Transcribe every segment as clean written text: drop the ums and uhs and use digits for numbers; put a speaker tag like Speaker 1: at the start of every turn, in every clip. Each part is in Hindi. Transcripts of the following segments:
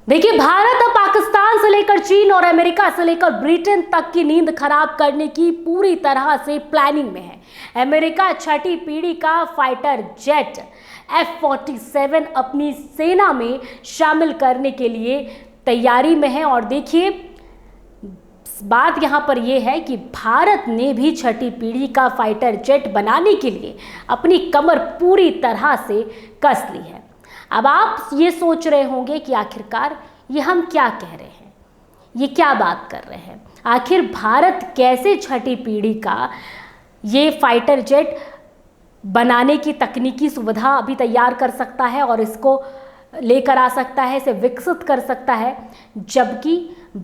Speaker 1: देखिए, भारत अब पाकिस्तान से लेकर चीन और अमेरिका से लेकर ब्रिटेन तक की नींद खराब करने की पूरी तरह से प्लानिंग में है। अमेरिका छठी पीढ़ी का फाइटर जेट F-47 अपनी सेना में शामिल करने के लिए तैयारी में है। और देखिए, बात यहां पर यह है कि भारत ने भी छठी पीढ़ी का फाइटर जेट बनाने के लिए अपनी कमर पूरी तरह से कस ली है। अब आप ये सोच रहे होंगे कि आखिरकार ये हम क्या कह रहे हैं, ये क्या बात कर रहे हैं, आखिर भारत कैसे छठी पीढ़ी का ये फाइटर जेट बनाने की तकनीकी सुविधा अभी तैयार कर सकता है और इसको लेकर आ सकता है, इसे विकसित कर सकता है, जबकि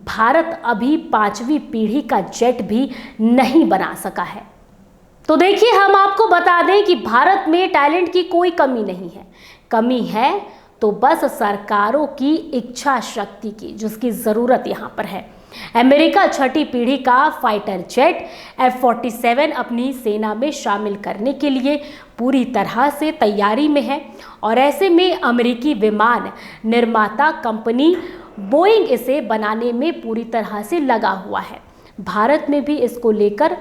Speaker 1: भारत अभी 5वीं पीढ़ी का जेट भी नहीं बना सका है। तो देखिए, हम आपको बता दें कि भारत में टैलेंट की कोई कमी नहीं है। कमी है तो बस सरकारों की इच्छा शक्ति की, जिसकी ज़रूरत यहाँ पर है। अमेरिका छठी पीढ़ी का फाइटर जेट F-47 अपनी सेना में शामिल करने के लिए पूरी तरह से तैयारी में है और ऐसे में अमेरिकी विमान निर्माता कंपनी बोइंग इसे बनाने में पूरी तरह से लगा हुआ है। भारत में भी इसको लेकर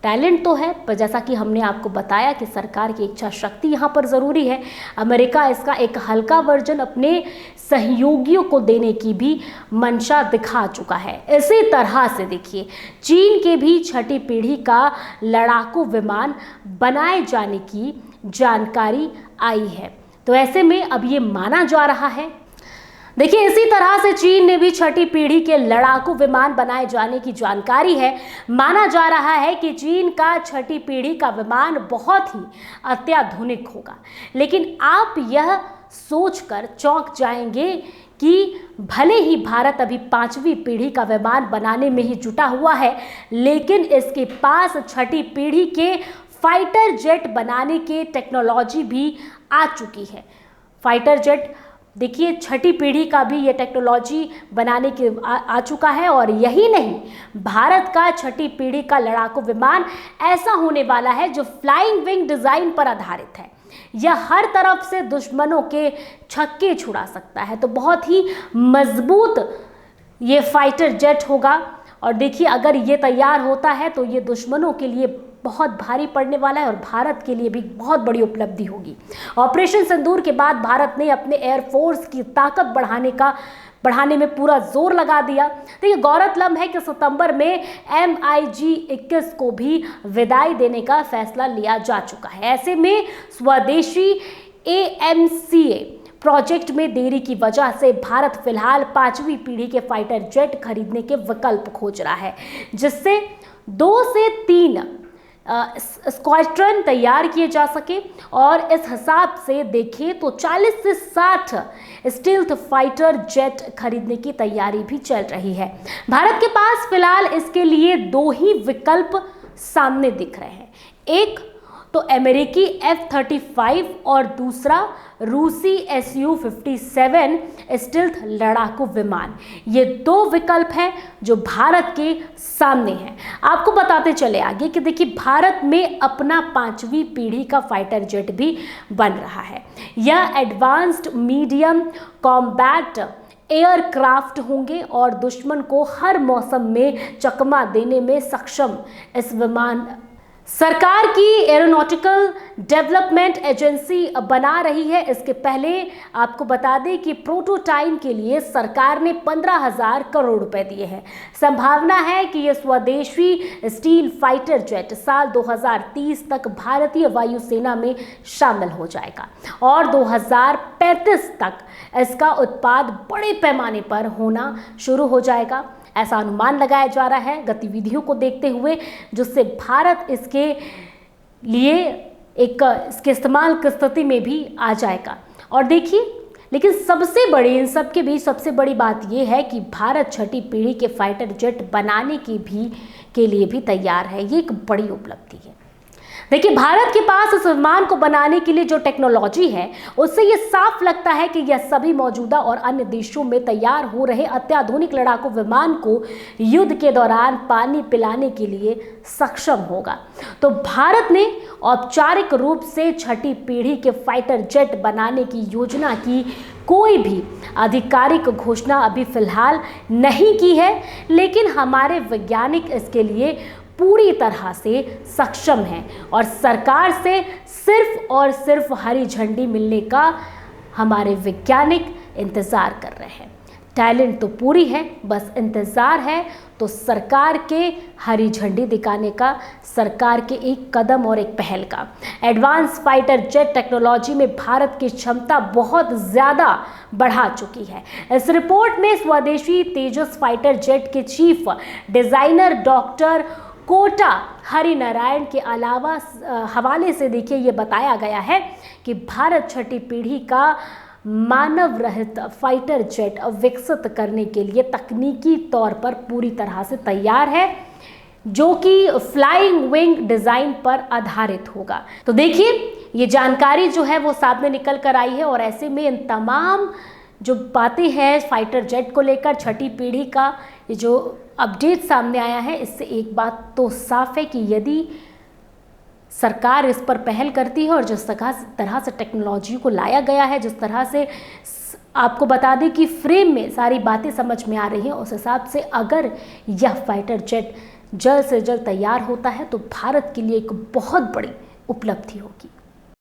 Speaker 1: टैलेंट तो है, पर जैसा कि हमने आपको बताया कि सरकार की इच्छा शक्ति यहाँ पर ज़रूरी है। अमेरिका इसका एक हल्का वर्जन अपने सहयोगियों को देने की भी मंशा दिखा चुका है। इसी तरह से देखिए, चीन के भी छठी पीढ़ी का लड़ाकू विमान बनाए जाने की जानकारी आई है। तो ऐसे में अब ये माना जा रहा है, देखिए, इसी तरह से चीन ने भी छठी पीढ़ी के लड़ाकू विमान बनाए जाने की जानकारी है। माना जा रहा है कि चीन का छठी पीढ़ी का विमान बहुत ही अत्याधुनिक होगा। लेकिन आप यह सोचकर चौंक जाएंगे कि भले ही भारत अभी 5वीं पीढ़ी का विमान बनाने में ही जुटा हुआ है, लेकिन इसके पास छठी पीढ़ी के फाइटर जेट बनाने की टेक्नोलॉजी भी आ चुकी है। फाइटर जेट, देखिए, छठी पीढ़ी का भी ये टेक्नोलॉजी बनाने के आ चुका है। और यही नहीं, भारत का छठी पीढ़ी का लड़ाकू विमान ऐसा होने वाला है जो फ्लाइंग विंग डिज़ाइन पर आधारित है। यह हर तरफ से दुश्मनों के छक्के छुड़ा सकता है। तो बहुत ही मजबूत ये फाइटर जेट होगा। और देखिए, अगर ये तैयार होता है तो ये दुश्मनों के लिए बहुत भारी पड़ने वाला है और भारत के लिए भी बहुत बड़ी उपलब्धि होगी। ऑपरेशन सिंदूर के बाद भारत ने अपने एयरफोर्स की ताकत बढ़ाने में पूरा जोर लगा दिया। तो ये गौरतलब है कि सितंबर में MiG-21 को भी विदाई देने का फैसला लिया जा चुका है। ऐसे में स्वदेशी AMCA प्रोजेक्ट में देरी की वजह से भारत फिलहाल 5वीं पीढ़ी के फाइटर जेट खरीदने के विकल्प खोज रहा है, जिससे 2 से 3 स्क्वाड्रन तैयार किए जा सके। और इस हिसाब से देखें तो 40 से 60 स्टील्थ फाइटर जेट खरीदने की तैयारी भी चल रही है। भारत के पास फिलहाल इसके लिए 2 ही विकल्प सामने दिख रहे हैं, एक तो अमेरिकी F-35 और दूसरा रूसी Su-57 स्टील्थ लड़ाकू विमान। ये 2 विकल्प हैं जो भारत के सामने हैं। आपको बताते चले आगे कि देखिए, भारत में अपना 5वीं पीढ़ी का फाइटर जेट भी बन रहा है। यह एडवांस्ड मीडियम कॉम्बैट एयरक्राफ्ट होंगे और दुश्मन को हर मौसम में चकमा देने में सक्षम इस विमान सरकार की एरोनॉटिकल डेवलपमेंट एजेंसी बना रही है। इसके पहले आपको बता दें कि प्रोटोटाइप के लिए सरकार ने 15,000 करोड़ रुपए दिए हैं। संभावना है कि यह स्वदेशी स्टील फाइटर जेट साल 2030 तक भारतीय वायुसेना में शामिल हो जाएगा और 2035 तक इसका उत्पाद बड़े पैमाने पर होना शुरू हो जाएगा, ऐसा अनुमान लगाया जा रहा है गतिविधियों को देखते हुए, जिससे भारत इसके लिए इसके इस्तेमाल की स्थिति में भी आ जाएगा। और देखिए, लेकिन इन सब के बीच सबसे बड़ी बात यह है कि भारत छठी पीढ़ी के फाइटर जेट बनाने के लिए भी तैयार है। ये एक बड़ी उपलब्धि है। देखिए, भारत के पास इस विमान को बनाने के लिए जो टेक्नोलॉजी है, उससे ये साफ लगता है कि यह सभी मौजूदा और अन्य देशों में तैयार हो रहे अत्याधुनिक लड़ाकू विमान को युद्ध के दौरान पानी पिलाने के लिए सक्षम होगा। तो भारत ने औपचारिक रूप से छठी पीढ़ी के फाइटर जेट बनाने की योजना की कोई भी आधिकारिक घोषणा अभी फिलहाल नहीं की है, लेकिन हमारे वैज्ञानिक इसके लिए पूरी तरह से सक्षम हैं और सरकार से सिर्फ और सिर्फ हरी झंडी मिलने का हमारे वैज्ञानिक इंतजार कर रहे हैं। टैलेंट तो पूरी है, बस इंतजार है तो सरकार के हरी झंडी दिखाने का, सरकार के एक कदम और एक पहल का। एडवांस फाइटर जेट टेक्नोलॉजी में भारत की क्षमता बहुत ज़्यादा बढ़ा चुकी है। इस रिपोर्ट में स्वदेशी तेजस फाइटर जेट के chief designer doctor Kota Harinarayan के अलावा हवाले से देखिए ये बताया गया है कि भारत छठी पीढ़ी का मानव रहित फाइटर जेट विकसित करने के लिए तकनीकी तौर पर पूरी तरह से तैयार है, जो कि फ्लाइंग विंग डिज़ाइन पर आधारित होगा। तो देखिए, ये जानकारी जो है वो सामने निकल कर आई है और ऐसे में इन तमाम जो बातें हैं फाइटर जेट को लेकर, छठी पीढ़ी का ये जो अपडेट सामने आया है, इससे एक बात तो साफ है कि यदि सरकार इस पर पहल करती है और जिस तरह से टेक्नोलॉजी को लाया गया है, जिस तरह से आपको बता दें कि फ्रेम में सारी बातें समझ में आ रही हैं, उस हिसाब से अगर यह फाइटर जेट जल्द से जल्द तैयार होता है तो भारत के लिए एक बहुत बड़ी उपलब्धि होगी।